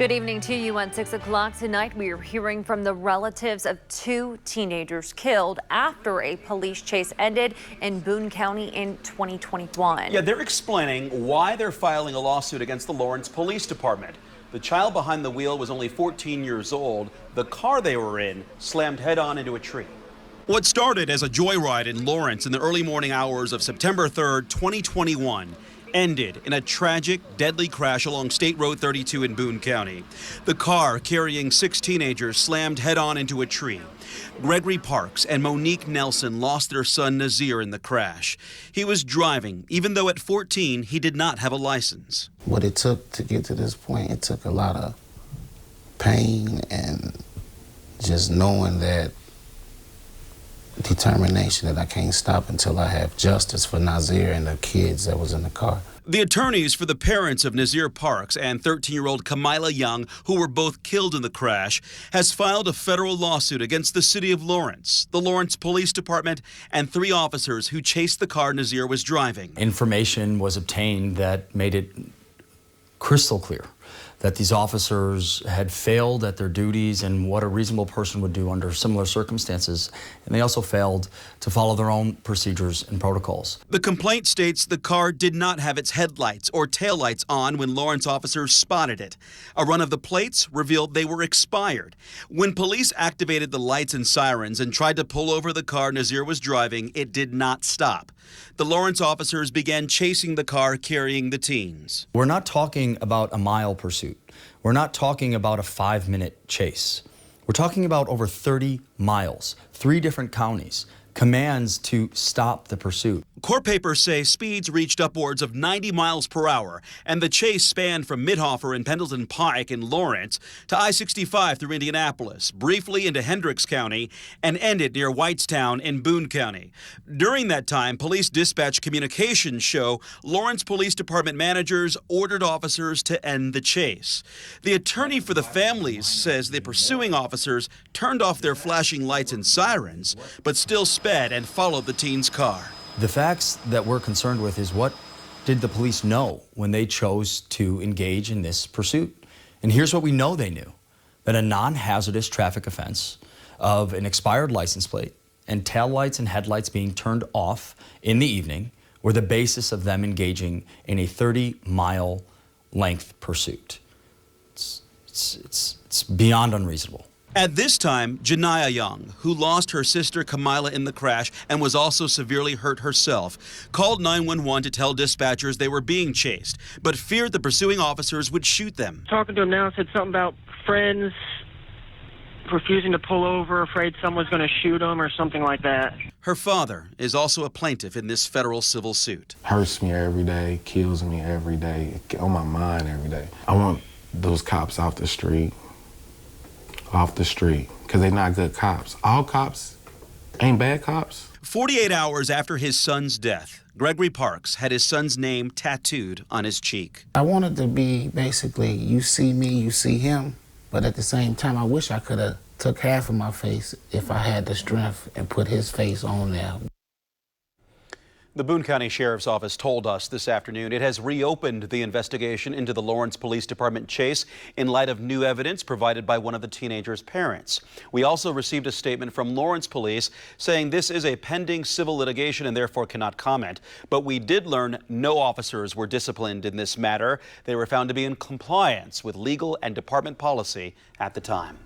Good evening to you. At 6 o'clock tonight, we are hearing from the relatives of two teenagers killed after a police chase ended in Boone County in 2021. Yeah, they're explaining why they're filing a lawsuit against the Lawrence Police Department. The child behind the wheel was only 14 years old. The car they were in slammed head-on into a tree. What started as a joyride in Lawrence in the early morning hours of September 3rd, 2021, ended in a tragic, deadly crash along State Road 32 in Boone County. The car carrying 6 teenagers slammed head-on into a tree. Gregory Parks and Monique Nelson lost their son Nazir in the crash. He was driving, even though at 14 he did not have a license. What it took to get to this point, it took a lot of pain and just knowing that determination that I can't stop until I have justice for Nazir and the kids that was in the car. The attorneys for the parents of Nazir Parks and 13-year-old Kamila Young, who were both killed in the crash, has filed a federal lawsuit against the city of Lawrence, the Lawrence Police Department, and 3 officers who chased the car Nazir was driving. Information was obtained that made it crystal clear that these officers had failed at their duties and what a reasonable person would do under similar circumstances. And they also failed to follow their own procedures and protocols. The complaint states the car did not have its headlights or taillights on when Lawrence officers spotted it. A run of the plates revealed they were expired. When police activated the lights and sirens and tried to pull over the car Nazir was driving, it did not stop. The Lawrence officers began chasing the car carrying the teens. We're not talking about a mile pursuit. We're not talking about a 5-minute chase. We're talking about over 30 miles, 3 different counties, commands to stop the pursuit. Court papers say speeds reached upwards of 90 miles per hour, and the chase spanned from Midhofer and Pendleton Pike in Lawrence to I-65 through Indianapolis, briefly into Hendricks County, and ended near Whitestown in Boone County. During that time, police dispatch communications show Lawrence Police Department managers ordered officers to end the chase. The attorney for the families says the pursuing officers turned off their flashing lights and sirens, but still sped and followed the teen's car. The facts that we're concerned with is what did the police know when they chose to engage in this pursuit? And here's what we know they knew: that a non-hazardous traffic offense of an expired license plate and taillights and headlights being turned off in the evening were the basis of them engaging in a 30-mile length pursuit. It's beyond unreasonable. At this time, Janiyah Young, who lost her sister Kamila in the crash and was also severely hurt herself, called 911 to tell dispatchers they were being chased, but feared the pursuing officers would shoot them. Talking to him now, said something about friends refusing to pull over, afraid someone's going to shoot them or something like that. Her father is also a plaintiff in this federal civil suit. Hurts me every day, kills me every day, on my mind every day. I want those cops off the street, because they're not good cops. All cops ain't bad cops. 48 hours after his son's death, Gregory Parks had his son's name tattooed on his cheek. I wanted to be basically, you see me, you see him, but at the same time, I wish I could have took half of my face if I had the strength and put his face on there. The Boone County Sheriff's Office told us this afternoon it has reopened the investigation into the Lawrence Police Department chase in light of new evidence provided by one of the teenagers' parents. We also received a statement from Lawrence Police saying this is a pending civil litigation and therefore cannot comment. But we did learn no officers were disciplined in this matter. They were found to be in compliance with legal and department policy at the time.